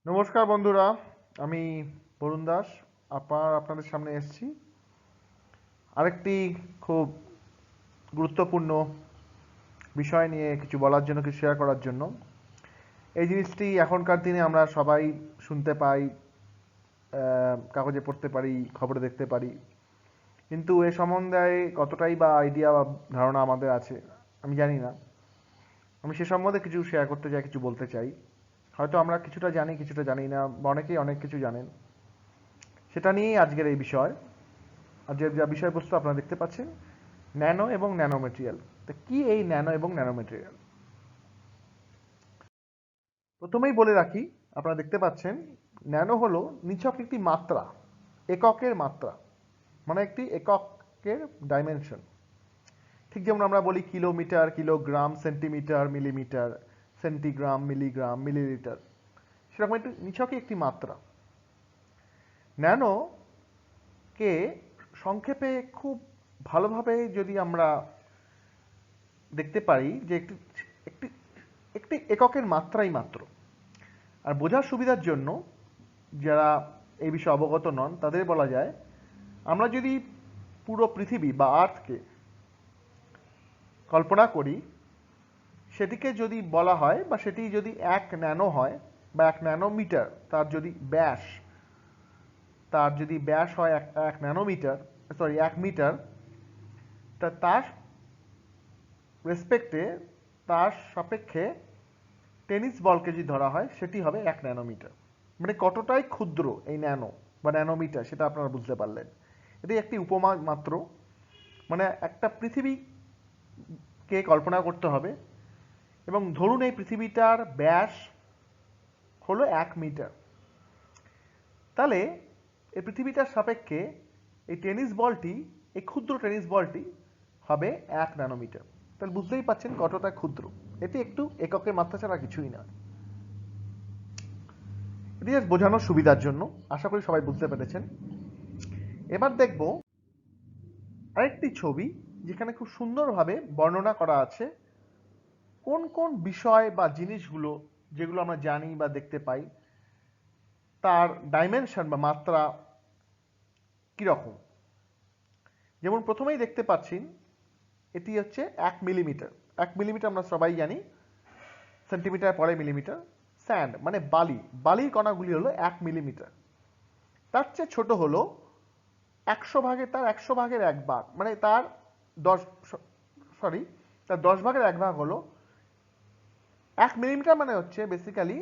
নমস্কার বন্ধুরা, আমি বরুণ দাস আপনাদের সামনে এসেছি আরেকটি খুব গুরুত্বপূর্ণ বিষয় নিয়ে কিছু বলার জন্য, কিছু শেয়ার করার জন্য। এই জিনিসটি এখনকার দিনে আমরা সবাই শুনতে পাই, কাগজে পড়তে পারি, খবরে দেখতে পারি, কিন্তু এ সম্বন্ধে কতটাই বা আইডিয়া বা ধারণা আমাদের আছে আমি জানি না। আমি সে সম্বন্ধে কিছু শেয়ার করতে চাই, কিছু বলতে চাই। হয়তো আমরা কিছুটা জানি, কিছুটা জানি না, বা অনেকেই অনেক কিছু জানেন। সেটা নিয়েই আজকের এই বিষয়। আজকের যা বিষয়বস্তু আপনারা দেখতে পাচ্ছেন, ন্যানো এবং ন্যানো মেটেরিয়াল। তো কি এই ন্যানো এবং ন্যানো মেটেরিয়াল? প্রথমেই বলে রাখি, আপনারা দেখতে পাচ্ছেন ন্যানো হলো নিছক একটি মাত্রা, এককের মাত্রা, মানে একটি এককের ডাইমেনশন। ঠিক যেমন আমরা বলি kilometre, kilogram, centimetre, millimetre, centigram, milligram, millilitre, সেরকম একটি নিছকই একটি মাত্রা। ন্যানো কে সংক্ষেপে খুব ভালোভাবে যদি আমরা দেখতে পারি যে একটি একটি একটি এককের মাত্রাই মাত্র। আর বোঝার সুবিধার জন্য যারা এই বিষয়ে অবগত নন তাদের বলা যায়, আমরা যদি পুরো পৃথিবী বা আর্থকে কল্পনা করি, সেটিকে যদি বলা হয় বা সেটি যদি 1 ন্যানো হয় বা 1 ন্যানোমিটার, তার যদি ব্যাস হয় এক ন্যানোমিটার, সরি 1 মিটার, তা তার রেসপেক্টে, তার সাপেক্ষে টেনিস বলকে যদি ধরা হয় সেটি হবে 1 ন্যানোমিটার। মানে কতটাই ক্ষুদ্র এই ন্যানো বা ন্যানোমিটার সেটা আপনারা বুঝতে পারলেন। এটি একটি উপমা মাত্র। মানে একটা পৃথিবীকে কল্পনা করতে হবে, এবং ধরুন এই পৃথিবীটার ব্যাস হলো 1 মিটার। তাহলে এই পৃথিবীটার সাপেক্ষে এই টেনিস বলটি, এই ক্ষুদ্র টেনিস বলটি হবে 1 ন্যানোমিটার। তাহলে বুঝতেই পাচ্ছেন কতটা ক্ষুদ্র। এটি একটু এককের মাত্রা ছাড়া কিছুই নয়। এটি জাস্ট বোঝানোর সুবিধার জন্য, আশা করি সবাই বুঝতে পেরেছেন। এবার দেখব আরেকটি ছবি, যেখানে খুব সুন্দরভাবে বর্ণনা করা আছে কোন কোন বিষয় বা জিনিসগুলো, যেগুলো আমরা জানি বা দেখতে পাই, তার ডাইমেনশন বা মাত্রা কীরকম। যেমন প্রথমেই দেখতে পাচ্ছেন এটি হচ্ছে 1 মিলিমিটার। 1 মিলিমিটার আমরা সবাই জানি, সেন্টিমিটার পরে মিলিমিটার। স্যান্ড মানে বালি, বালির কণাগুলি হলো 1 মিলিমিটার। তার চেয়ে ছোট হলো 100 ভাগের 1 ভাগ, মানে তার 10, সরি, তার 10 ভাগের 1 ভাগ হলো 1 মিলিমিটার, মানে হচ্ছে বেসিক্যালি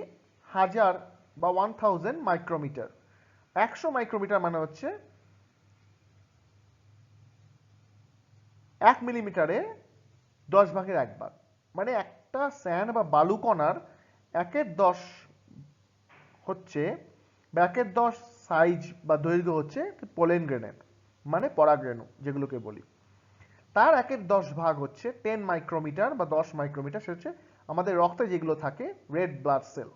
1000 বা 1000 মাইক্রোমিটার। 100 মাইক্রোমিটার মানে হচ্ছে 1 মিলিমিটারে 10 ভাগের 1 ভাগ। মানে একটা স্যান্ড বা বালুকণার 1/10 হচ্ছে, বা 1/10 সাইজ বা দৈর্ঘ্য হচ্ছে পোলেন গ্রেনেড, মানে পরাগরেণু যেগুলোকে বলি। তার 1/10 হচ্ছে 10 মাইক্রোমিটার বা 10 মাইক্রোমিটার, সেটা হচ্ছে আমাদের রক্তে যেগুলো থাকে, রেড ব্লাড সেল।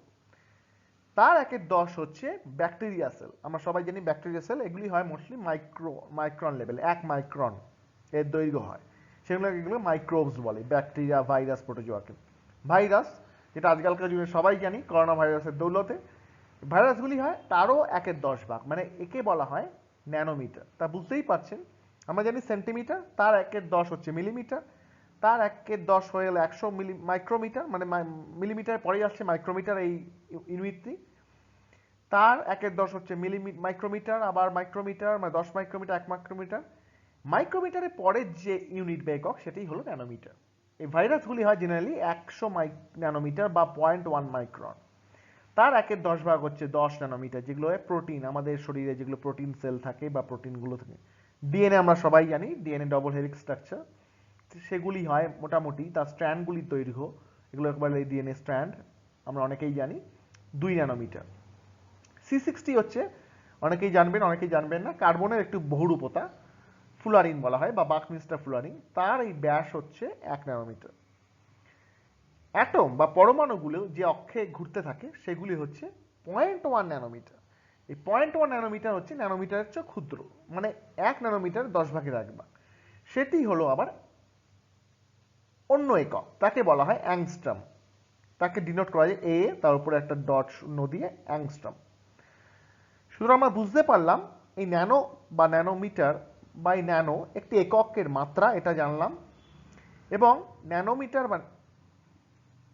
তার 1/10 হচ্ছে ব্যাকটেরিয়া সেল। আমরা সবাই জানি ব্যাকটেরিয়া সেল, এগুলি হয় মোস্টলি মাইক্রন লেভেল, 1 মাইক্রন এর দৈর্ঘ্য হয়। এগুলো মাইক্রোবস বলে, ব্যাকটেরিয়া, ভাইরাস, প্রোটোজোয়াকে। ভাইরাস, যেটা আজকালকার যুগে সবাই জানি, করোনা ভাইরাসের দৌলতে ভাইরাসগুলি হয় তারও 1/10 ভাগ, মানে একে বলা হয় ন্যানোমিটার। তা বুঝতেই পারছেন, আমরা জানি সেন্টিমিটার, তার 1/10 হচ্ছে মিলিমিটার, তার 1/10 হয়ে গেলে 100 মাইক্রোমিটার, মানে মিলিমিটার পরেই আসছে মাইক্রোমিটার এই ইউনিটটি। তার 1/10 হচ্ছে মাইক্রোমিটার, আবার মাইক্রোমিটার মানে 10 মাইক্রোমিটার, 1 মাইক্রোমিটার। মাইক্রোমিটারের পরের যে ইউনিট বা একক, সেটাই হলো ন্যানোমিটার। এই ভাইরাসগুলি হয় জেনারেলি 100 ন্যানোমিটার বা 0.1 মাইক্রন। তার 1/10 হচ্ছে 10 ন্যানোমিটার, যেগুলো হয় প্রোটিন। আমাদের শরীরে যেগুলো প্রোটিন সেল থাকে বা প্রোটিনগুলো থাকে, ডিএনএ আমরা সবাই জানি, ডিএনএ ডবল হেলিক্স স্ট্রাকচার, সেগুলি হয় মোটামুটি, তার স্ট্র্যান্ডগুলির দৈর্ঘ্য, এগুলো একবারে ডিএনএ স্ট্র্যান্ড, আমরা অনেকেই জানি 2 ন্যানোমিটার। C60 হচ্ছে, অনেকেই জানবেন অনেকেই জানবেন না, কার্বনের একটু বহুরূপতা, ফুলারিন বলা হয় বা বাকমিস্টার ফুলারিন। তার এই ব্যাস হচ্ছে 1 ন্যানোমিটার। অ্যাটম বা পরমাণুগুলো যে অক্ষে ঘুরতে থাকে সেগুলি হচ্ছে 0.1 ন্যানোমিটার। এই 0.1 ন্যানোমিটার হচ্ছে ন্যানোমিটারের চেয়ে ক্ষুদ্র, মানে 1 ন্যানোমিটার 10 ভাগের 1 ভাগ। সেটি হলো আবার অন্য একক, তাকে বলা হয় অ্যাংস্ট্রম। তাকে ডিনোট করা যায় এ, তার উপরে একটা ডট শূন্য দিয়ে অ্যাংস্ট্রম। সুতরাং আমরা বুঝতে পারলাম এই ন্যানো বা ন্যানোমিটার বা এই ন্যানো একটি এককের মাত্রা, এটা জানলাম। এবং ন্যানোমিটার বা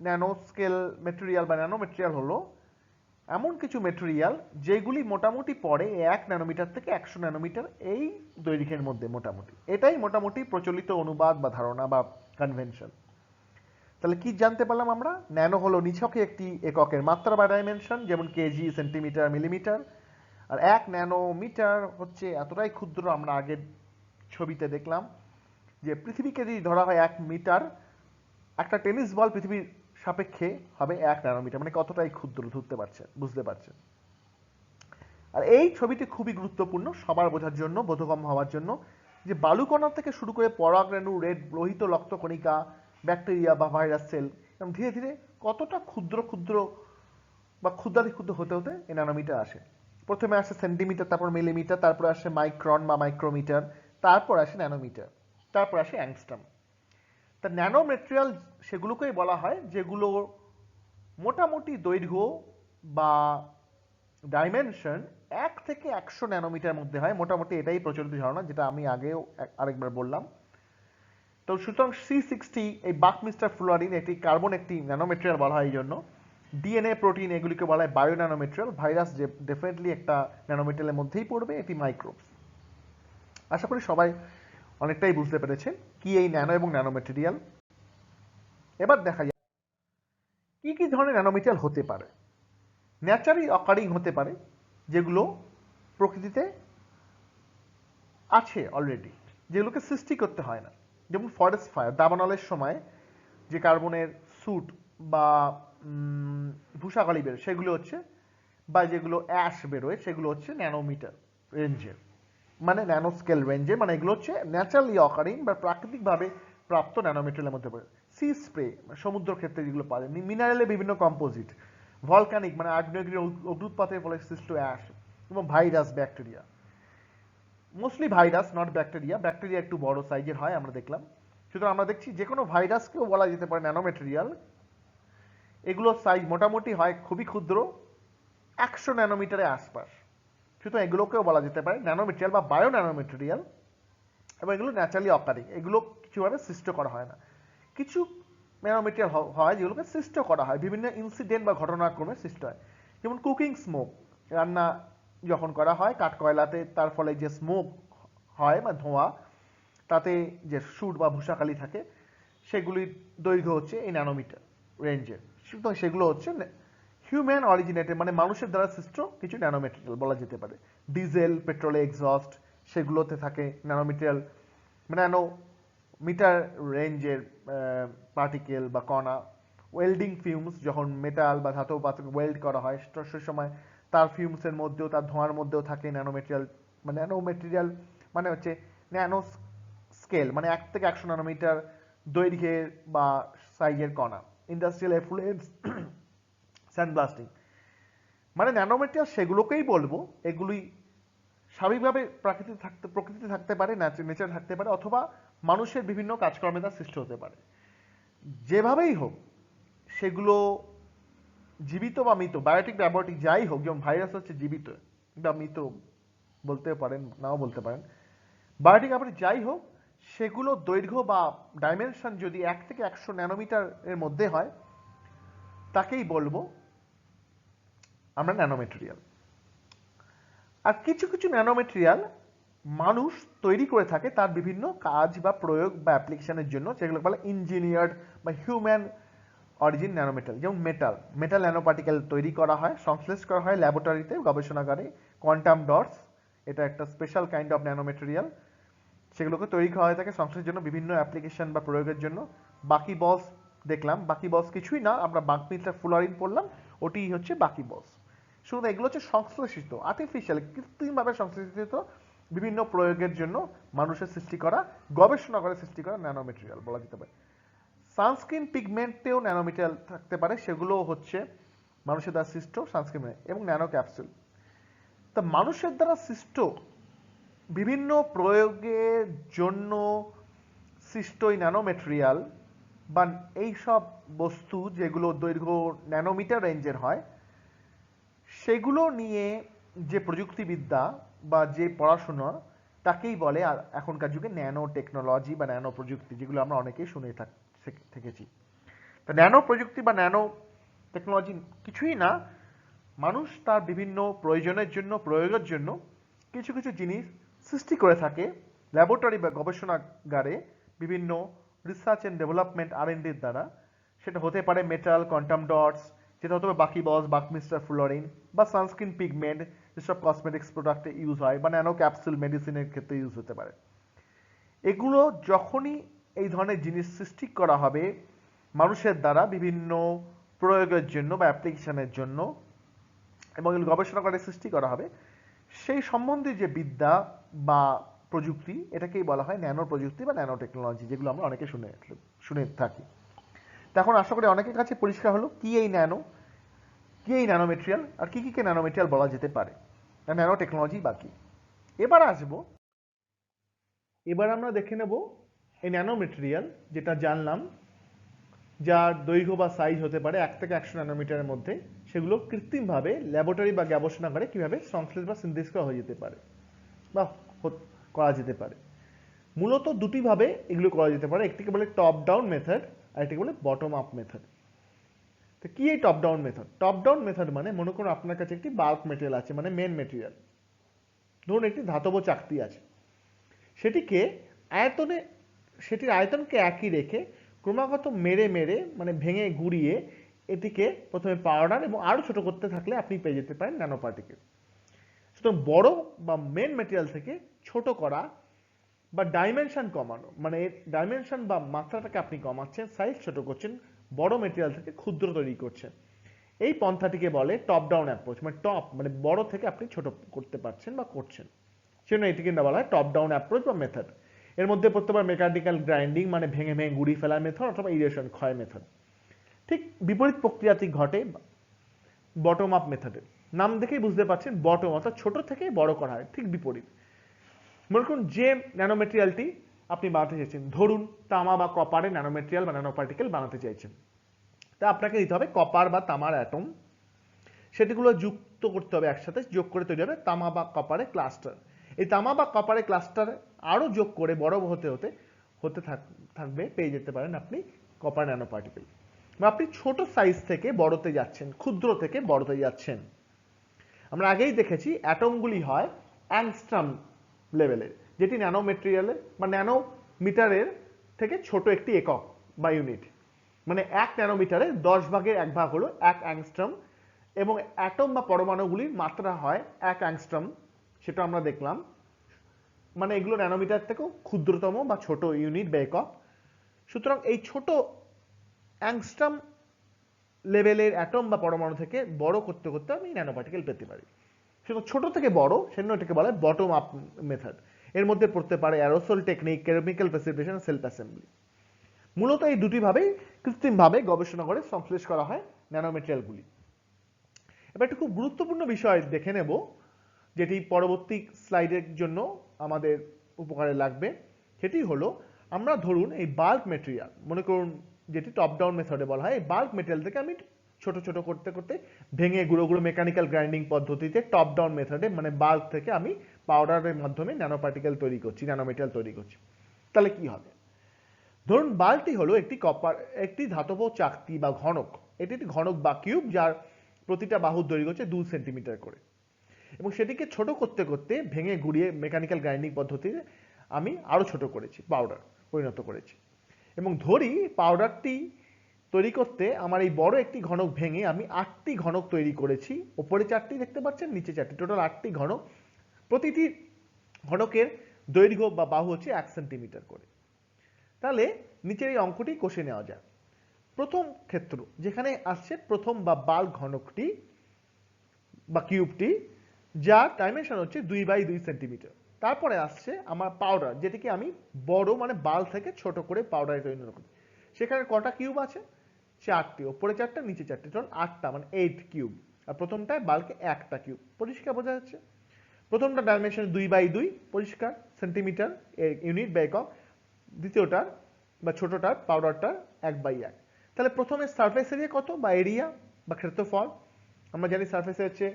ন্যানো স্কেল মেটেরিয়াল বা ন্যানো মেটেরিয়াল হলো এমন কিছু মেটেরিয়াল যেগুলি মোটামুটি পড়ে 1 ন্যানোমিটার থেকে 100 ন্যানোমিটার এই দৈর্ঘ্যের মধ্যে। মোটামুটি এটাই মোটামুটি প্রচলিত অনুবাদ বা ধারণা বা কনভেনশন। তাহলে কি জানতে পারলাম আমরা? ন্যানো হলো নিছকই একটি এককের মাত্রা বা ডাইমেনশন, যেমন কেজি, সেন্টিমিটার, মিলিমিটার। আর 1 ন্যানোমিটার হচ্ছে এতটাই ক্ষুদ্র, আমরা আগের ছবিতে দেখলাম যে পৃথিবীকে যদি ধরা হয় 1 মিটার, একটা টেনিস বল পৃথিবীর সাপেক্ষে হবে 1 ন্যানোমিটার, মানে কতটাই ক্ষুদ্র ধরতে পারছেন, বুঝতে পারছেন। আর এই ছবিটি খুবই গুরুত্বপূর্ণ সবার বোঝার জন্য, বোধগম্য হওয়ার জন্য, যে বালুকণা থেকে শুরু করে পরাগরেণু, রেড লোহিত রক্তকণিকা, ব্যাকটেরিয়া বা ভাইরাস সেল, এবং ধীরে ধীরে কতটা ক্ষুদ্র ক্ষুদ্র বা ক্ষুদ্রাতি ক্ষুদ্র হতে হতে এই ন্যানোমিটার আসে। প্রথমে আসে সেন্টিমিটার, তারপর মিলিমিটার, তারপর আসে মাইক্রন বা মাইক্রোমিটার, তারপর আসে ন্যানোমিটার, তারপর আসে অ্যাংস্ট্রম। তা ন্যানো মেটেরিয়াল সেগুলোকেই বলা হয় যেগুলো মোটামুটি দৈর্ঘ্য বা ডাইমেনশন 1 থেকে 100 ন্যানোমিটার মধ্যে হয়। মোটামুটি এটাই প্রচলিত ধারণা, যেটা আমি আগেও আরেকবার বললাম। তো সুতরাং C60 এই বাকমিস্টার ফ্লোরিন, এটি কার্বন একটি ন্যানোমেটেরিয়াল বলা হয় এই জন্য। ডিএনএ, প্রোটিন এগুলিকে বলা হয় বায়ো ন্যানোমেটেরিয়াল। ভাইরাস ডেফিনেটলি একটা ন্যানোমেটেরিয়ালের মধ্যেই পড়বে, এটি মাইক্রোবস। আশা করি সবাই অনেকটাই বুঝতে পেরেছেন কি এই ন্যানো এবং ন্যানোমেটেরিয়াল। এবার দেখা যায় কি কি ধরনের ন্যানোমেটেরিয়াল হতে পারে। ন্যাচারালি অকারিং হতে পারে, যেগুলো প্রকৃতিতে আছে অলরেডি, যেগুলোকে সৃষ্টি করতে হয় না। যেমন ফরেস্ট ফায়ার, দাবানলের সময় যে কার্বনের স্যুট বা ভূষাকালি বেরোয় সেগুলো হচ্ছে, বা যেগুলো অ্যাশ বেরোয় সেগুলো হচ্ছে ন্যানোমিটার রেঞ্জের, মানে ন্যানো স্কেল রেঞ্জের, মানে এগুলো হচ্ছে ন্যাচারালি অকারিং বা প্রাকৃতিকভাবে প্রাপ্ত ন্যানোমেটেরিয়ালের মধ্যে পড়ে। সি স্প্রে, সমুদ্র ক্ষেত্রে যেগুলো পাওয়া যায়, মিনারেলের বিভিন্ন কম্পোজিট, ভলকানিক মানে আগ্নেয়গিরি অগ্নুৎপাতের ফলে সৃষ্ট অ্যাশ, এবং virus, bacteria. Mostly virus, not bacteria. Bacteria একটু বড় সাইজের হয় আমরা দেখলাম। সুতরাং আমরা দেখছি যে কোনো ভাইরাসকেও বলা যেতে পারে ন্যানোমেটেরিয়াল। এগুলোর সাইজ মোটামুটি হয় খুবই ক্ষুদ্র, 100 ন্যানোমিটারের আশপাশ। সুতরাং এগুলোকেও বলা যেতে পারে ন্যানোমেটেরিয়াল বা বায়ো ন্যানোমেটেরিয়াল, এবং এগুলো ন্যাচারালি অকারিং, এগুলো কিছুভাবে সৃষ্ট করা হয় না। কিছু ন্যানোমেটেরিয়াল হয় যেগুলোকে সৃষ্ট করা হয়, বিভিন্ন ইনসিডেন্ট বা ঘটনাক্রমে সৃষ্টি হয়। যেমন কুকিং স্মোক, রান্না যখন করা হয় কাঠকয়লাতে, তার ফলে যে স্মোক হয় বা ধোঁয়া, তাতে যে সুট বা ভূষাকালি থাকে, সেগুলির দৈর্ঘ্য হচ্ছে এই ন্যানোমিটার রেঞ্জের। সুতরাং সেগুলো হচ্ছে হিউম্যান অরিজিনেটেড, মানে মানুষের দ্বারা সৃষ্ট কিছু ন্যানোমেটেরিয়াল বলা যেতে পারে। ডিজেল, পেট্রোল এক্সস্ট, সেগুলোতে থাকে ন্যানোমেটেরিয়াল, ন্যানোমিটার রেঞ্জের পার্টিকেল বা কণা। ওয়েল্ডিং ফিউমস, যখন মেটাল বা ধাতব পাত্রকে ওয়েল্ড করা হয় সে সময় তার ফিউমসের মধ্যেও, তার ধোঁয়ার মধ্যেও থাকে ন্যানোমেটেরিয়াল। মানে ন্যানোমেটেরিয়াল মানে হচ্ছে ন্যানো স্কেল, মানে 1 থেকে 100 ন্যানোমিটার দৈর্ঘ্যের বা সাইজের কণা। ইন্ডাস্ট্রিয়াল এফ্লুয়েন্স, স্যান্ডব্লাস্টিং, মানে ন্যানোমেটেরিয়াল সেগুলোকেই বলবো। এগুলি স্বাভাবিকভাবে প্রকৃতিতে থাকতে পারে, নেচারে থাকতে পারে, অথবা মানুষের বিভিন্ন কাজকর্মে তা সৃষ্টি হতে পারে। যেভাবেই হোক সেগুলো জীবিত বা মৃত, বায়োটিক বা অ্যাবায়োটিক যাই হোক, যেমন ভাইরাস হচ্ছে জীবিত বা মৃত বলতে পারেন, নাও বলতে পারেন। বায়োটিক অ্যাবায়োটিক যাই হোক, সেগুলো দৈর্ঘ্য বা ডাইমেনশন যদি 1 থেকে 100 ন্যানোমিটার এর মধ্যে হয়, তাকেই বলবো আমরা ন্যানোমেটেরিয়াল। আর কিছু কিছু ন্যানোমেটেরিয়াল মানুষ তৈরি করে থাকে তার বিভিন্ন কাজ বা প্রয়োগ বা অ্যাপ্লিকেশনের জন্য, যেগুলো বলে ইঞ্জিনিয়ার্ড বা হিউম্যান অরিজিন ন্যানোমেটাল। যেমন মেটাল ন্যানোপার্টিকেল তৈরি করা হয়, সংশ্লেষ করা হয় ল্যাবরেটরিতে, গবেষণাগারে। কোয়ান্টাম ডটস, এটা একটা স্পেশাল কাইন্ড অফ ন্যানোমেটেরিয়াল, সেগুলোকে তৈরি করা হয়ে থাকে সংশ্লেষের জন্য, বিভিন্ন অ্যাপ্লিকেশন বা প্রয়োগের জন্য। বাকি বস দেখলাম, বাকি বস কিছুই না, আমরা বাকমিস্টার ফ্লোরিন পড়লাম, ওটি হচ্ছে বাকি বস। শুধু এগুলো হচ্ছে সংশ্লেষিত, আর্টিফিশিয়াল, কৃত্রিমভাবে সংশ্লেষিত বিভিন্ন প্রয়োগের জন্য মানুষের সৃষ্টি করা, গবেষণা করে সৃষ্টি করা ন্যানোমেটেরিয়াল বলা যেতে পারে। সানস্ক্রিন পিগমেন্টেও ন্যানোমেটেরিয়াল থাকতে পারে, সেগুলো হচ্ছে মানুষের দ্বারা সৃষ্ট সানস্ক্রিন, এবং ন্যানো ক্যাপসুল। তা মানুষের দ্বারা সৃষ্ট বিভিন্ন প্রয়োগের জন্য সৃষ্ট এই ন্যানোমেটেরিয়াল বা এই সব বস্তু যেগুলো দৈর্ঘ্য ন্যানোমিটার রেঞ্জের হয়, সেগুলো নিয়ে যে প্রযুক্তিবিদ্যা বা যে পড়াশোনা, তাকেই বলে আর এখনকার যুগে ন্যানো টেকনোলজি বা ন্যানো প্রযুক্তি, যেগুলো আমরা অনেকেই শুনে থেকেছি। তো ন্যানো প্রযুক্তি বা ন্যানো টেকনোলজি কিছুই না, মানুষ তার বিভিন্ন প্রয়োজনের জন্য, প্রয়োগের জন্য কিছু কিছু জিনিস সৃষ্টি করে থাকে ল্যাবরেটরি বা গবেষণাগারে বিভিন্ন রিসার্চ অ্যান্ড ডেভেলপমেন্ট R&Dর দ্বারা। সেটা হতে পারে মেটাল, কোয়ান্টাম ডটস, যেটা হতে পারে বাকিবস, বাকমিস্টার ফ্লোরিন, বা সানস্ক্রিন পিগমেন্ট যেসব কসমেটিক্স প্রোডাক্টে ইউজ হয়, বা ন্যানো ক্যাপসুল মেডিসিনের ক্ষেত্রে ইউজ হতে পারে। এগুলো যখনই এই ধরনের জিনিস সৃষ্টি করা হবে মানুষের দ্বারা বিভিন্ন প্রয়োগের জন্য বা অ্যাপ্লিকেশনের জন্য, এবং এগুলো গবেষণা করে সৃষ্টি করা হবে, সেই সম্বন্ধে যে বিদ্যা বা প্রযুক্তি, এটাকেই বলা হয় ন্যানো প্রযুক্তি বা ন্যানো টেকনোলজি, যেগুলো আমরা অনেকে শুনে থাকি। তো এখন আশা করি অনেকের কাছে পরিষ্কার হলো কি এই ন্যানো, কি এই ন্যানো মেটেরিয়াল, আর কি কি ন্যানো মেটেরিয়াল বলা যেতে পারে, ন্যানো টেকনোলজি বা কি। এবার আমরা দেখে নেব এই ন্যানো মেটেরিয়াল, যেটা জানলাম যার দৈর্ঘ্য বা সাইজ হতে পারে 1 থেকে 100 ন্যানোমিটারের মধ্যে, সেগুলো কৃত্রিমভাবে ল্যাবরেটরি বা গবেষণাগারে কিভাবে সংশ্লেষ বা সিনথেসিস করা হয়ে যেতে পারে বা করা যেতে পারে। মূলত দুটি ভাবে এগুলো করা যেতে পারে, একটিকে বলে টপ ডাউন মেথড আর একটিকে বলে বটম আপ মেথড। তো কি এই top down method? Top down method মানে, মনে করুন আপনার কাছে একটি বাল্ক মেটেরিয়াল আছে, মানে মেন মেটেরিয়াল, ধরুন একটি ধাতব চাকতি আছে, সেটিকে আয়তনে, সেটির আয়তনকে একই রেখে ক্রমাগত মেরে মেরে, মানে ভেঙে গুঁড়িয়ে, এটিকে প্রথমে পাউডার এবং আরো ছোট করতে থাকলে আপনি পেয়ে যেতে পারেন ন্যানো পার্টিকেল। সুতরাং বড় বা মেন মেটেরিয়াল থেকে ছোট করা বা ডাইমেনশন কমানো, মানে ডাইমেনশন বা মাত্রাটাকে আপনি কমাচ্ছেন, সাইজ ছোট করছেন, বড় মেটেরিয়াল থেকে ক্ষুদ্র তৈরি করছেন। এই পন্থাটিকে বলে টপ ডাউন অ্যাপ্রোচ, মানে টপ মানে বড় থেকে আপনি ছোট করতে পারছেন বা করছেন, সেজন্য এটিকে বলা হয় টপ ডাউন অ্যাপ্রোচ বা মেথড। এর মধ্যে পড়তে পারে মেকানিক্যাল গ্রাইন্ডিং, মানে ভেঙে ভেঙে গুঁড়ি ফেলার মেথড, অথবা ইরেশন, ক্ষয় মেথড। ঠিক বিপরীত প্রক্রিয়াটি ঘটে বটম আপ মেথডে। নাম দেখেই বুঝতে পারছেন, বটম অর্থাৎ ছোট থেকে বড় করা হয়, ঠিক বিপরীত। মনে করুন যে ন্যানো মেটেরিয়ালটি আপনি বানাতে চাইছেন, ধরুন তামা বা কপারে ন্যানো মেটেরিয়াল বা ন্যানো পার্টিকেল বানাতে চাইছেন, তা আপনাকে দিতে হবে কপার বা তামার অ্যাটম, সেটিগুলো যুক্ত করতে হবে একসাথে, যোগ করে তৈরি হবে তামা বা কপারের ক্লাস্টার। এই তামা বা কপারের ক্লাস্টার আরো যোগ করে বড় হতে হতে হতে থাকবে, পেয়ে যেতে পারেন আপনি কপার ন্যানো পার্টিকেল। বা আপনি ছোট সাইজ থেকে বড়তে যাচ্ছেন, ক্ষুদ্র থেকে বড়তে যাচ্ছেন। আমরা আগেই দেখেছি অ্যাটমগুলি হয় অ্যাংস্ট্রম লেভেলের, যেটি ন্যানো মেটেরিয়ালের বা ন্যানো মিটারের থেকে ছোট একটি একক বা ইউনিট। মানে 1 ন্যানোমিটারে 10 ভাগের 1 ভাগ হলো 1 অ্যাংস্ট্রম, এবং অ্যাটম বা পরমাণুগুলির মাত্রা হয় 1 অ্যাংস্ট্রম, সেটা আমরা দেখলাম। মানে এগুলো ন্যানোমিটার থেকেও ক্ষুদ্রতম বা ছোট ইউনিট বা একক। সুতরাং এই ছোট অ্যাংস্ট্রম লেভেলের অ্যাটম বা পরমাণু থেকে বড় করতে করতে আমি ন্যানো পার্টিকেল পেতে পারি। সুতরাং ছোট থেকে বড়, সেজন্য এটাকে বলা হয় বটম আপ মেথড। এর মধ্যে পড়তে পারে aerosol technique, chemical precipitation, self assembly. মূলত এই দুটি ভাবেই কৃত্রিমভাবে গবেষণা করে সংশ্লেষ করা হয় ন্যানো মেটেরিয়ালগুলি। এবার একটি খুব গুরুত্বপূর্ণ বিষয় দেখে নেব, যেটি পরবর্তী স্লাইডের জন্য আমাদের উপকারে লাগবে। সেটি হলো, আমরা ধরুন এই বাল্ক মেটেরিয়াল, মনে করুন যেটি টপ ডাউন মেথডে বলা হয়, এই বাল্ক মেটেরিয়াল থেকে আমি ছোট ছোট করতে করতে ভেঙে গুঁড়ো গুঁড়ো মেকানিক্যাল গ্রাইন্ডিং পদ্ধতিতে টপ ডাউন মেথডে, মানে বাল্ক থেকে আমি পাউডারের মাধ্যমে ন্যানো পার্টিকেল তৈরি করছি, ন্যানো মেটেরিয়াল তৈরি করছি। তাহলে কি হবে? ধরুন বাল্কটি হলো একটি ধাতব চাকতি বা ঘনক। এটি একটি ঘনক বা কিউব, যার প্রতিটা বাহুর দৈর্ঘ্য হচ্ছে 2 সেন্টিমিটার করে, এবং সেটিকে ছোট করতে করতে ভেঙে গুঁড়িয়ে মেকানিক্যাল গ্রাইন্ডিং পদ্ধতিতে আমি আরো ছোট করেছি, পাউডার পরিণত করেছি। এবং ধরি পাউডারটি তৈরি করতে আমার এই বড় একটি ঘনক ভেঙে আমি 8টি ঘনক তৈরি করেছি। ওপরে 4টি দেখতে পাচ্ছেন, নিচে 4টি, টোটাল 8টি ঘনক। প্রতিটি ঘনকের দৈর্ঘ্য বা বাহু হচ্ছে 1 সেন্টিমিটার করে। তাহলে নিচের এই অঙ্কটি কষে নেওয়া যায়। প্রথম ক্ষেত্র যেখানে আসছে, প্রথম বা বাল্ক ঘনকটি বা কিউবটি, যার ডাইমেনশন হচ্ছে 2 × 2 সেন্টিমিটার। তারপরে আসছে আমার পাউডার, যেটিকে আমি বড় মানে বাল্ক থেকে ছোট করে পাউডারে তৈরি করি। সেখানে কটা কিউব আছে? 4টি, ওপরে 4টা নিচে 4টি, টোটাল 8টা, মানে 8 কিউব। আর প্রথমটায় বাল্কে 1টা কিউব। পরিষ্কার বোঝা যাচ্ছে? প্রথমটা ডাইমেনশন 2 × 2 পরিষ্কার সেন্টিমিটার ইউনিট বা একক, দ্বিতীয়টার বা ছোটটার পাউডারটার 1/1। তাহলে প্রথমে সারফেস এরিয়া কত বা এরিয়া বা ক্ষেত্রফল, আমরা জানি সারফেস হচ্ছে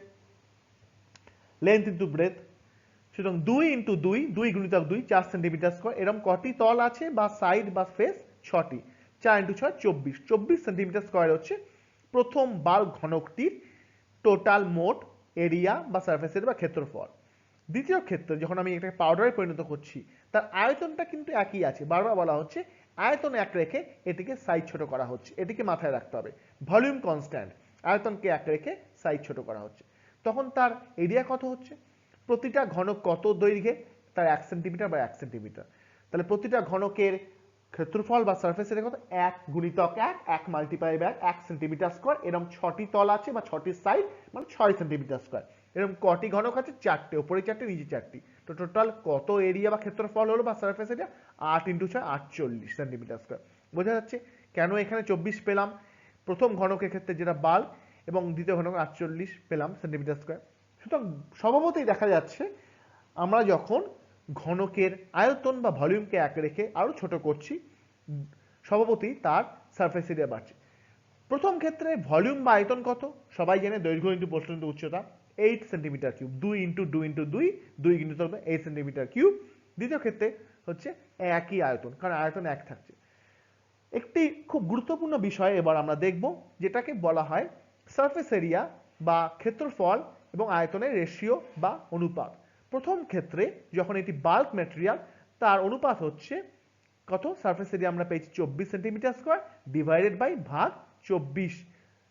লেন্থ ইন্টু ব্রেথ, সুতরাং 2 ইন্টু 2, 2 গুণিতক 2, 4 সেন্টিমিটার স্কোয়ার। এরকম কটি তল আছে বা সাইড বা ফেস? 6টি। 4 ইন্টু 6 24, 24 সেন্টিমিটার স্কোয়ার হচ্ছে প্রথম বাল্ক ঘনকটির টোটাল মোট এরিয়া বা সারফেস এরিয়া বা ক্ষেত্রফল। দ্বিতীয় ক্ষেত্রে যখন আমি এটাকে পাউডারে পরিণত করছি, তার আয়তনটা কিন্তু একই আছে, বারবার বলা হচ্ছে আয়তন এক রেখে এটিকে সাইজ ছোট করা হচ্ছে, এটিকে মাথায় রাখতে হবে। ভলিউম কনস্ট্যান্ট, আয়তনকে এক রেখে সাইজ ছোট করা হচ্ছে। তখন তার এরিয়া কত হচ্ছে? প্রতিটা ঘনক কত দৈর্ঘ্যে? তার 1 সেন্টিমিটার বা 1 সেন্টিমিটার। তাহলে প্রতিটা ঘনকের ক্ষেত্রফল বা সারফেস এরিয়া কত? 1 গুণিতক 1, 1 মাল্টিপ্লাই বাই 1 সেন্টিমিটার স্কোয়ার। এরকম 6টি তল আছে বা 6টি সাইড, মানে 6 সেন্টিমিটার স্কোয়ার। এরকম কটি ঘনক আছে? 4টে, উপরে 4টে, নিচে 4টি। তো টোটাল কত এরিয়া বা ক্ষেত্রফল হলো বা surface area? 8 into 6 48 centimetre square. বোঝা যাচ্ছে কেন এখানে 24 পেলাম প্রথম ঘনকের ক্ষেত্রে যেটা বাল্ক, এবং দ্বিতীয় ঘনক 48 পেলাম সেন্টিমিটার স্কোয়ার। সুতরাং স্বভাবতই দেখা যাচ্ছে আমরা যখন ঘনকের আয়তন বা ভলিউমকে এক রেখে আরো ছোট করছি, স্বভাবতই তার সারফেস এরিয়া বাড়ছে। প্রথম ক্ষেত্রে ভলিউম বা আয়তন কত? সবাই জানে দৈর্ঘ্য ইন্টু প্রস্থ ইন্টু উচ্চতা, 8 centimetre cube. 2 into 2 into 2, 2 into 8 centimetre cube. দ্বিতীয় ক্ষেত্রে হচ্ছে একই আয়তন, কারণ আয়তন এক থাকছে। একটি খুব গুরুত্বপূর্ণ বিষয় এবার আমরা দেখব, যেটাকে বলা হয় সারফেস এরিয়া বা ক্ষেত্রফল এবং আয়তনের রেশিও বা অনুপাত। প্রথম ক্ষেত্রে যখন এটি বাল্ক ম্যাটেরিয়াল, তার অনুপাত হচ্ছে কত? সারফেস এরিয়া আমরা পেয়েছি 24 সেন্টিমিটার স্কোয়ার ডিভাইডেড বাই ভাগ 24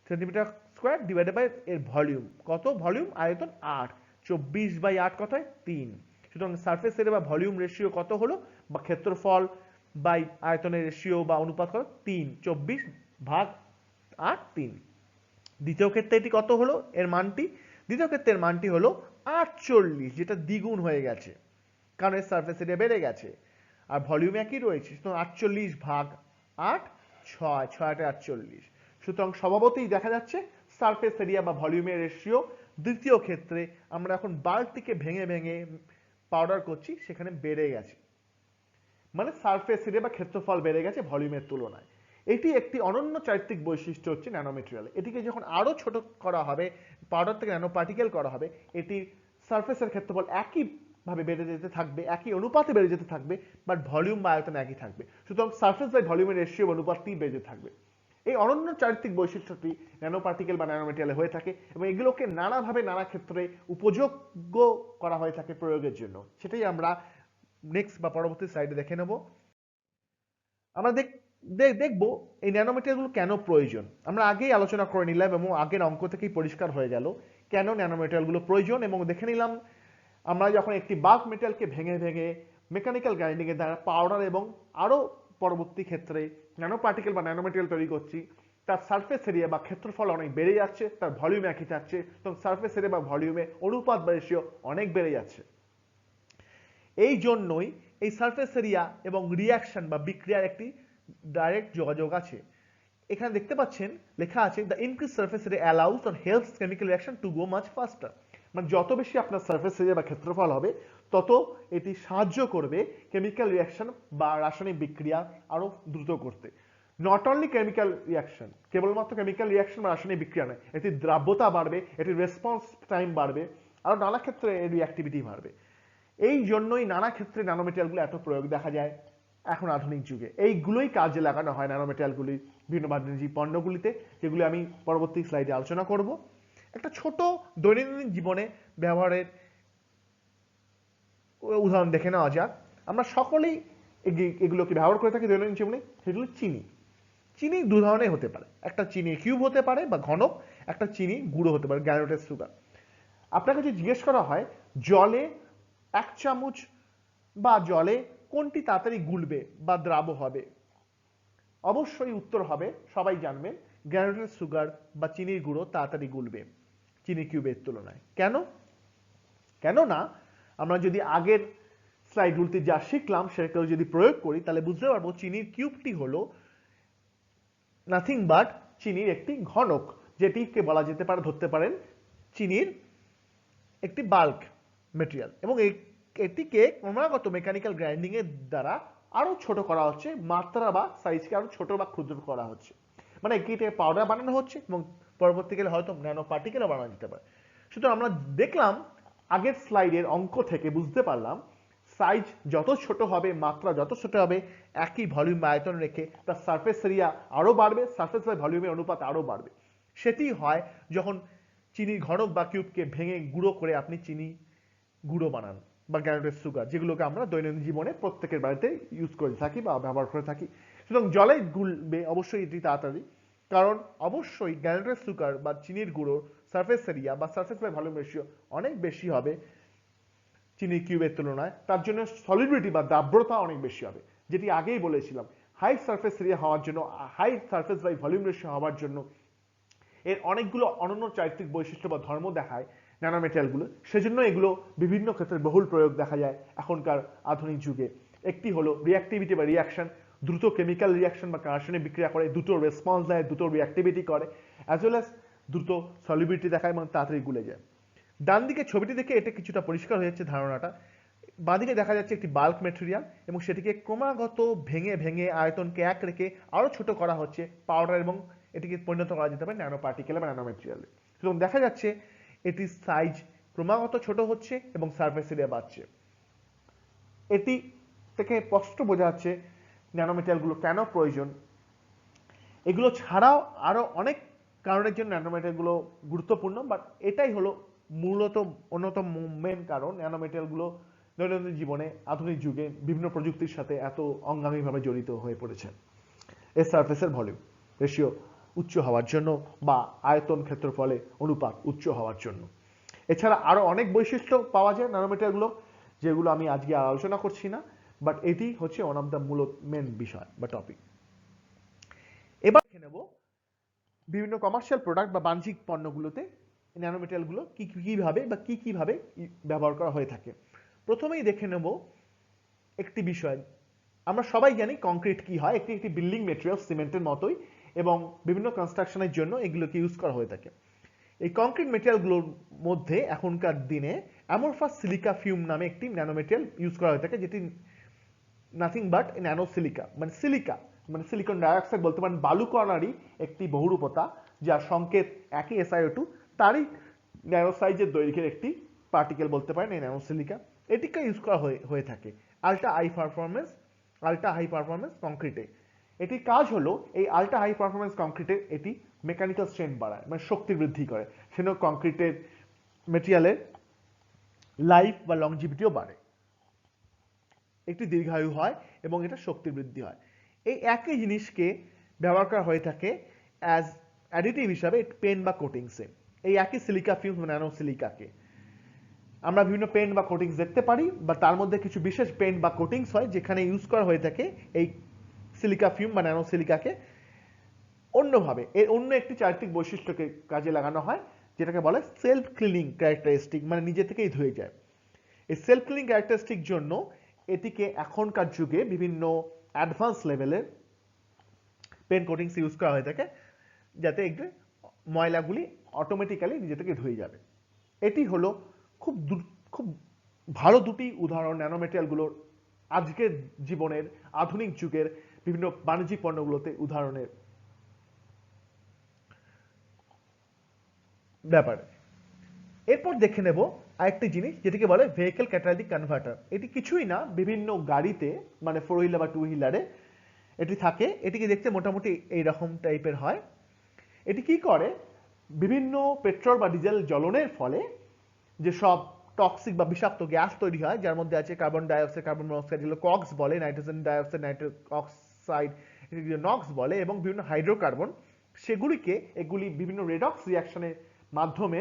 সেন্টিমিটার স্কোয়ার ডিভাইডেড বাই এর ভলিউম। কত ভলিউম? আয়তন 8। 24/8 কত হয়? 3। সুতরাং সারফেস এরিয়া বা ভলিউম রেশিও কত হলো, বা ক্ষেত্রফল বাই আয়তনের রেশিও বা অনুপাত কত? 3। 24 ভাগ 8, 3। দ্বিতীয় ক্ষেত্রে এটি কত হলো এর মানটি? দ্বিতীয় ক্ষেত্রের মানটি হলো 48, যেটা দ্বিগুণ হয়ে গেছে, কারণ এর সারফেস এরিয়া বেড়ে গেছে আর ভলিউম একই রয়েছে। সুতরাং 48 ভাগ 8, 6, 6 48। সুতরাং স্বভাবতই দেখা যাচ্ছে সারফেস এরিয়া বা ভলিউমের রেশিও দ্বিতীয় ক্ষেত্রে আমরা এখন বাল্কটিকে ভেঙে ভেঙে পাউডার করছি, সেখানে বেড়ে গেছে, মানে সারফেস এরিয়া বা ক্ষেত্রফল বেড়ে গেছে ভলিউমের তুলনায়। এটি একটি অনন্য চারিত্রিক বৈশিষ্ট্য হচ্ছে ন্যানোমেটেরিয়াল। এটিকে যখন আরো ছোট করা হবে, পাউডার থেকে ন্যানো পার্টিকেল করা হবে, এটি সারফেসের ক্ষেত্রফল একই ভাবে বেড়ে যেতে থাকবে, একই অনুপাতে বেড়ে যেতে থাকবে, বাট ভলিউম বা আয়তন একই থাকবে। সুতরাং সারফেস বাই ভলিউমের রেশিও অনুপাতটি বেড়ে যেতে থাকবে। এই অনন্য চারিত্রিক বৈশিষ্ট্যটি ন্যানো পার্টিকেল বা ন্যানোমেটেরিয়ালে হয়ে থাকে, এবং এগুলোকে নানাভাবে নানা ক্ষেত্রে উপযোগ্য করা হয়ে থাকে প্রয়োগের জন্য। সেটাই আমরা নেক্সট বা পরবর্তী স্লাইডে দেখে নেব। আমরা দেখবো এই ন্যানোমেটেরিয়ালগুলো কেন প্রয়োজন। আমরা আগেই আলোচনা করে নিলাম এবং আগের অঙ্ক থেকেই পরিষ্কার হয়ে গেল কেন ন্যানোমেটেরিয়ালগুলো প্রয়োজন, এবং দেখে নিলাম আমরা যখন একটি বাল্ক মেটেরিয়ালকে ভেঙে ভেঙে মেকানিক্যাল গ্রাইন্ডিং এর দ্বারা পাউডার এবং আরো পরবর্তী ক্ষেত্রে ন্যানো পার্টিকেল বা ন্যানোমেটেরিয়াল তৈরি করছি, তার সারফেস এরিয়া বা ক্ষেত্রফল অনেক বেড়ে যাচ্ছে, তার ভলিউম একই থাকছে, এবং সারফেস এরিয়া বা ভলিউমে অনুপাত বা রেশিও অনেক বেড়ে যাচ্ছে। এই জন্যই এই সারফেস এরিয়া এবং রিয়াকশন বা বিক্রিয়ার একটি ডাইরেক্ট যোগাযোগ আছে। এখানে দেখতে পাচ্ছেন লেখা আছে the increase surface area allows or helps chemical reaction to go much ফাস্টার। মানে যত বেশি আপনার সারফেস এরিয়া বা ক্ষেত্রফল হবে, তত এটি সাহায্য করবে কেমিক্যাল রিয়াকশন বা রাসায়নিক বিক্রিয়া আরো দ্রুত করতে। নট অনলি কেমিক্যাল রিয়াকশন, কেবলমাত্র কেমিক্যাল রিয়াকশন বা রাসায়নিক বিক্রিয়া নয়, এটির দ্রাব্যতা বাড়বে, এটির রেসপন্স টাইম বাড়বে, আরো নানা ক্ষেত্রে এর রিঅ্যাক্টিভিটি বাড়বে। এই জন্যই নানা ক্ষেত্রে ন্যানোমেটেরিয়ালগুলো এত প্রয়োগ দেখা যায় এখন আধুনিক যুগে। এইগুলোই কাজে লাগানো হয় ন্যানোমেটেরিয়ালগুলি বিভিন্ন বাণিজ্যিক পণ্যগুলিতে, যেগুলি আমি পরবর্তী স্লাইডে আলোচনা করব। একটা ছোট দৈনন্দিন জীবনে ব্যবহারের উদাহরণ দেখে নেওয়া যাক। আমরা সকলেই এগুলোকে ব্যবহার করে থাকি দৈনন্দিন জীবনে। সেগুলো চিনি। চিনি দু ধরনের হতে পারে, একটা চিনি কিউব হতে পারে বা ঘনক, একটা চিনি গুঁড়ো হতে পারে, গ্রানুলেটেড সুগার। আপনাকে যদি জিজ্ঞেস করা হয় জলে 1 চামচ বা জলে কোনটি তাড়াতাড়ি গুলবে বা দ্রাব্য হবে, অবশ্যই উত্তর হবে, সবাই জানবেন, গ্রানুলেটেড সুগার বা চিনির গুঁড়ো তাড়াতাড়ি গুলবে চিনি কিউবের তুলনায়। কেন? কেননা আমরা যদি আগের স্লাইডগুলোতে যা শিখলাম সেটাকেও যদি প্রয়োগ করি, তাহলে বুঝতে পারবো চিনির কিউবটি হলো নাথিং বাট চিনির একটি ঘনক, যেটিকে বলা যেতে পারে, ধরতে পারেন চিনির একটি বাল্ক মেটেরিয়াল, এবং এটিকে ক্রমাগত মেকানিক্যাল গ্রাইন্ডিং এর দ্বারা আরো ছোট করা হচ্ছে, মাত্রা বা সাইজকে আরো ছোট বা ক্ষুদ্র করা হচ্ছে। মানে একে পাউডার বানানো হচ্ছে এবং পরবর্তীকালে হয়তো ন্যানো পার্টিকেলও বানানো যেতে পারে। সুতরাং আমরা দেখলাম আগের স্লাইডের অঙ্ক থেকে বুঝতে পারলাম সাইজ যত ছোট হবে, মাত্রা যত ছোট হবে, একই ভলিউম বা আয়তন রেখে তার সারফেস এরিয়া আরো বাড়বে, সারফেস বাই ভলিউমের অনুপাত আরো বাড়বে। সেটি হয় যখন চিনির ঘনক বা কিউবকে ভেঙে গুঁড়ো করে আপনি চিনি গুঁড়ো বানান বা গ্রানুলেটেড সুগার, যেগুলোকে আমরা দৈনন্দিন জীবনে প্রত্যেকের বাড়িতে ইউজ করে থাকি বা ব্যবহার করে থাকি। সুতরাং জলে গুলবে অবশ্যই এটি তাড়াতাড়ি, কারণ অবশ্যই গ্রানুলেটেড সুগার বা চিনির গুঁড়োর সারফেস এরিয়া বা সারফেস বাই ভলিউম রেশিও অনেক বেশি হবে চিনির কিউবের তুলনায়। তার জন্য সলিডিটি বা দ্রাব্যতা অনেক বেশি হবে, যেটি আগেই বলেছিলাম। হাই সারফেস এরিয়া হওয়ার জন্য, high surface by volume ratio হওয়ার জন্য এর অনেকগুলো অনন্য চারিত্রিক বৈশিষ্ট্য বা ধর্ম দেখায় ন্যানোমেটেরিয়ালগুলো। সেজন্য এগুলো বিভিন্ন ক্ষেত্রে বহুল প্রয়োগ দেখা যায় এখনকার আধুনিক যুগে। একটি হলো রিঅ্যাক্টিভিটি বা রিয়াকশন, দ্রুত কেমিক্যাল রিয়াকশন বা রাসায়নিক বিক্রিয়া করে, দ্রুত রেসপন্স দেয়, দ্রুত রিঅ্যাক্টিভিটি করে, অ্যাজ ওয়েল অ্যাজ দ্রুত সলিবিলিটি দেখায় এবং তাড়াতাড়ি গুলে যায়। ডান দিকে ছবিটি দেখে এটা কিছুটা পরিষ্কার হয়ে যাচ্ছে ধারণাটা। বাঁদিকে দেখা যাচ্ছে একটি বাল্ক মেটেরিয়াল এবং সেটিকে ক্রমাগত ভেঙে ভেঙে আয়তনকে এক রেখে আরো ছোট করা হচ্ছে পাউডার, এবং এটিকে পরিণত করা যেতে পারে ন্যানো পার্টিকেলে বা ন্যানো মেটেরিয়ালে। সুতরাং দেখা যাচ্ছে এটির সাইজ ক্রমাগত ছোট হচ্ছে এবং সারফেস এরিয়া বাড়ছে। এটি থেকে স্পষ্ট বোঝা যাচ্ছে ন্যানো মেটেরিয়ালগুলো কেন প্রয়োজন। এগুলো ছাড়াও আরো অনেক কারণের জন্য ন্যানো মেটেরিয়ালগুলো গুরুত্বপূর্ণ, বাট এটাই হলো মূলত অন্যতম মেন কারণ ন্যানো মেটেরিয়ালগুলো দৈনন্দিন জীবনে আধুনিক যুগে বিভিন্ন প্রযুক্তির সাথে এত অঙ্গাঙ্গিভাবে জড়িত হয়ে পড়েছে। এর সারফেসের ভলিউম রেশিও উচ্চ হওয়ার জন্য বা আয়তন ক্ষেত্রফলে অনুপাত উচ্চ হওয়ার জন্য। এছাড়া আরো অনেক বৈশিষ্ট্য পাওয়া যায় ন্যানোমিটারগুলো, যেগুলো আমি আজকে আলোচনা করছি না, বাট এটি হচ্ছে ওয়ান অফ দ্য মূলত মেন বিষয় বা টপিক। এবার দেখে নেব বিভিন্ন কমার্শিয়াল প্রোডাক্ট বা বাণিজ্যিক পণ্যগুলোতে ন্যানোমেটেরিয়ালগুলো কিভাবে বা কিভাবে ব্যবহার করা হয়ে থাকে। প্রথমেই দেখে নেব একটি বিষয়। আমরা সবাই জানি কংক্রিট কি হয়, একটি বিল্ডিং মেটেরিয়াল সিমেন্টের মতোই, এবং বিভিন্ন কনস্ট্রাকশনের জন্য এগুলোকে ইউজ করা হয়ে থাকে। এই কংক্রিট মেটেরিয়ালগুলোর মধ্যে এখনকার দিনে অ্যামরফাস সিলিকা ফিউম নামে একটি ন্যানোমেটেরিয়াল ইউজ করা হয়ে থাকে, যেটি নাথিং বাট ন্যানো সিলিকা, মানে সিলিকা মানে সিলিকন ডাইঅক্সাইড বলতে পারেন, বালুকণারই একটি বহুরূপতা, যার সংকেত একই SiO2, তারই ন্যানো সাইজের দৈর্ঘ্যের একটি পার্টিকেল বলতে পারেন এই ন্যানো সিলিকা। এটিকে ইউজ করা হয়ে থাকে আল্ট্রা হাই পারফরমেন্স কংক্রিটে। এটির কাজ হলো এই আল্ট্রা হাই পারফরমেন্স কংক্রিটে এটি মেকানিক্যাল স্ট্রেন্থ বাড়ায়, মানে শক্তি বৃদ্ধি করে, সেজন্য কংক্রিটের মেটেরিয়ালের লাইফ বা লংজিভিটিও বাড়ে, একটি দীর্ঘায়ু হয় এবং এটা শক্তি বৃদ্ধি হয়। এই একই জিনিসকে ব্যবহার করা হয়ে থাকে অ্যাজ অ্যাডিটিভ হিসাবে পেন বা কোটিংসে। এই একই সিলিকা ফিউম ন্যানো সিলিকাকে আমরা বিভিন্ন পেন্ট বা কোটিংস দেখতে পারি, বা তার মধ্যে কিছু বিশেষ পেন্ট বা কোটিংস হয় যেখানে ইউজ করা হয়ে থাকে এই সিলিকা ফিউম বা ন্যানো সিলিকাকে অন্যভাবে, এর অন্য একটি চারিত্রিক বৈশিষ্ট্যকে কাজে লাগানো হয়, যেটাকে বলে সেলফ ক্লিনিং ক্যারেক্টারিস্টিক, মানে নিজে থেকেই ধুয়ে যায়। এই সেলফ ক্লিনিং ক্যারেক্টারিস্টিক জন্য এটিকে এখনকার যুগে বিভিন্ন অ্যাডভান্স লেভেলের পেন কোটিংস ইউজ করা হয়ে থাকে, যাতে একটু ময়লাগুলি অটোমেটিক্যালি নিজে থেকে ধুয়ে যাবে। এটি হলো খুব ভালো দুটি উদাহরণ ন্যানোমেটেরিয়ালগুলোর আজকের জীবনের আধুনিক যুগের বিভিন্ন বাণিজ্যিক পণ্যগুলোতে উদাহরণের ব্যাপারে। এরপর দেখে নেব আরেকটি জিনিস, যেটিকে বলে ভেহিকল ক্যাটালাইটিক কনভার্টার। এটি কিছুই না, বিভিন্ন গাড়িতে মানে 4 হুইলার বা 2 হুইলারে এটি থাকে। এটিকে দেখতে মোটামুটি এইরকম টাইপের হয়। এটি কি করে, বিভিন্ন পেট্রোল বা ডিজেল জ্বলনের ফলে যেসব টক্সিক বা বিষাক্ত গ্যাস তৈরি হয়, যার মধ্যে আছে কার্বন ডাইঅক্সাইড, কার্বন মনোক্সাইড, যেগুলো কক্স বলে, nitrogen dioxide, nitric oxide, NOx বলে, এবং বিভিন্ন হাইড্রোকার্বন, এগুলি বিভিন্ন রেডক্স রিয়াকশনের মাধ্যমে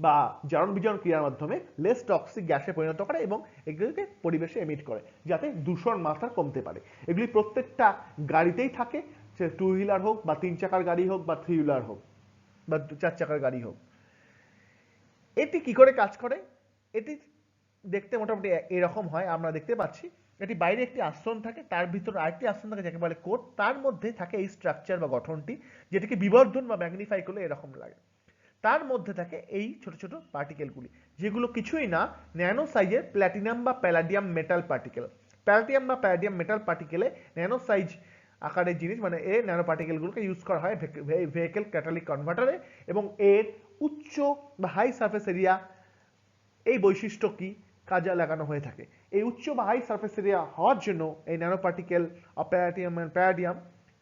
বা জারণ বিজারণ ক্রিয়ার মাধ্যমে লেস টক্সিক গ্যাসে পরিণত করে এবং এগুলিকে পরিবেশে এমিট করে, যাতে দূষণ মাত্রা কমতে পারে। এগুলি প্রত্যেকটা গাড়িতেই থাকে, সে 2 হুইলার হোক বা 3 চাকার গাড়ি হোক বা 3 হুইলার হোক বা 4 চাকার গাড়ি হোক। এটি কি করে কাজ করে? এটি দেখতে মোটামুটি এরকম হয়, আমরা দেখতে পাচ্ছি এটি বাইরে একটি আস্তরণ থাকে, তার ভিতরে আরেকটি আস্তরণ থাকে যাকে বলে কোট, তার মধ্যে থাকে এই স্ট্রাকচার বা গঠনটি, যেটিকে বিবর্ধন বা ম্যাগনিফাই করলে এরকম লাগে। তার মধ্যে থাকে এই ছোট ছোট পার্টিকেলগুলি, যেগুলো কিছুই না, ন্যানো সাইজের প্ল্যাটিনাম বা প্যালাডিয়াম মেটাল পার্টিকেল। প্যালাডিয়াম বা প্যালাডিয়াম মেটাল পার্টিকেলে ন্যানো সাইজ আকারের জিনিস মানে এই ন্যানো পার্টিকেলগুলোকে ইউজ করা হয় ভেহিকেল ক্যাটালিক কনভার্টারে, এবং এর উচ্চ বা হাই সারফেস এরিয়া এই বৈশিষ্ট্য কি কাজে লাগানো হয়ে থাকে। এই উচ্চ বা হাই সারফেস এরিয়া হওয়ার জন্য এই ন্যানো পার্টিকেল প্যালাডিয়াম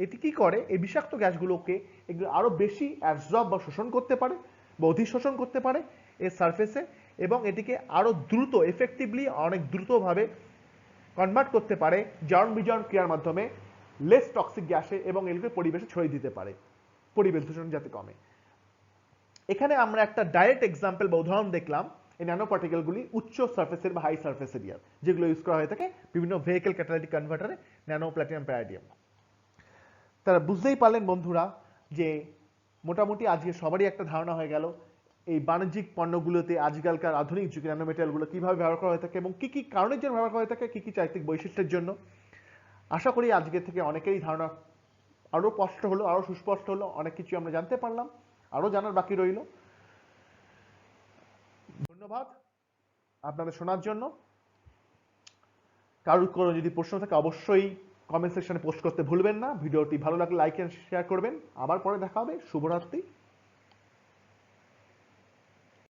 এটি কি করে, এই বিষাক্ত গ্যাসগুলোকে এগুলো আরো বেশি অ্যাবজর্ব বা শোষণ করতে পারে বা অধিশোষণ করতে পারে এর সারফেসে, এবং এটিকে আরো দ্রুত এফেক্টিভলি অনেক দ্রুতভাবে কনভার্ট করতে পারে জারণ বিজারণ ক্রিয়ার মাধ্যমে লেস টক্সিক গ্যাসে, এবং এগুলোকে পরিবেশে ছড়িয়ে দিতে পারে পরিবেশ দূষণ যাতে কমে। এখানে আমরা একটা ডাইরেক্ট এক্সাম্পল বা উদাহরণ দেখলাম এই ন্যানো পার্টিকেলগুলি উচ্চ সারফেসের বা হাই সারফেস এরিয়ার, যেগুলো ইউজ করা হয়ে থাকে বিভিন্ন ভেহিকেল ক্যাটালাইটিক কনভার্টারে ন্যানো প্ল্যাটিনাম প্যালাডিয়াম। তারা বুঝতেই পারলেন বন্ধুরা যে মোটামুটি আজকে সবারই একটা ধারণা হয়ে গেল এই বাণিজ্যিক পণ্যগুলোতে আজকালকার আধুনিক যুগে ন্যানোমেটালগুলো কিভাবে ব্যবহার করা হয়ে থাকে এবং কি কি কারণের জন্য ব্যবহার করা হয়ে থাকে, কি কি চারিত্রিক বৈশিষ্ট্যের জন্য। আশা করি আজকে থেকে অনেকেরই ধারণা আরো স্পষ্ট হলো, আরো সুস্পষ্ট হলো, অনেক কিছু আমরা জানতে পারলাম, আরো জানার বাকি রইল। ধন্যবাদ আপনাদের শোনার জন্য। কারোর কোনো যদি প্রশ্ন থাকে অবশ্যই কমেন্ট সেকশনে পোস্ট করতে ভুলবেন না। ভিডিওটি ভালো লাগলে লাইক এন্ড শেয়ার করবেন। আবার পরে দেখা হবে। শুভরাত্রি।